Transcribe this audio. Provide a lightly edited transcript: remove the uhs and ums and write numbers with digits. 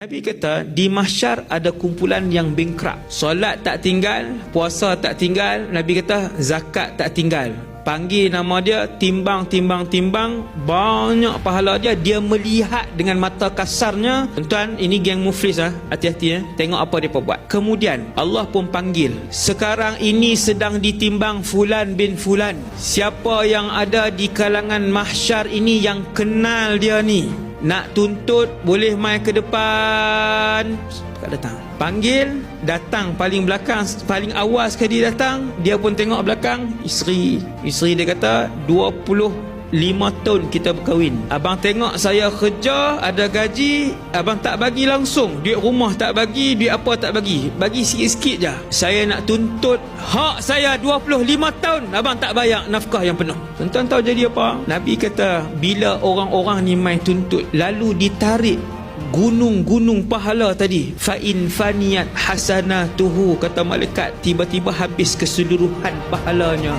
Nabi kata di mahsyar ada kumpulan yang bengkrak. Solat tak tinggal, puasa tak tinggal, Nabi kata zakat tak tinggal. Panggil nama dia, timbang, banyak pahala dia. Dia melihat dengan mata kasarnya. Tuan-tuan, ini geng muflis hati-hati tengok apa dia buat. Kemudian Allah pun panggil, sekarang ini sedang ditimbang fulan bin fulan. Siapa yang ada di kalangan mahsyar ini yang kenal dia ni, nak tuntut boleh mai ke depan. Datang, panggil, datang paling belakang, paling awal sekali datang. Dia pun tengok belakang, isteri dia kata 25 tahun kita berkahwin. Abang tengok saya kerja ada gaji, abang tak bagi langsung. Duit rumah tak bagi, duit apa tak bagi, bagi sikit-sikit je. Saya nak tuntut hak saya 25 tahun, abang tak bayar nafkah yang penuh. Tuan-tuan tahu jadi apa? Nabi kata bila orang-orang ni main tuntut, lalu ditarik gunung-gunung pahala tadi, fa in faniyat hasanatuhu, kata malaikat, tiba-tiba habis keseluruhan pahalanya.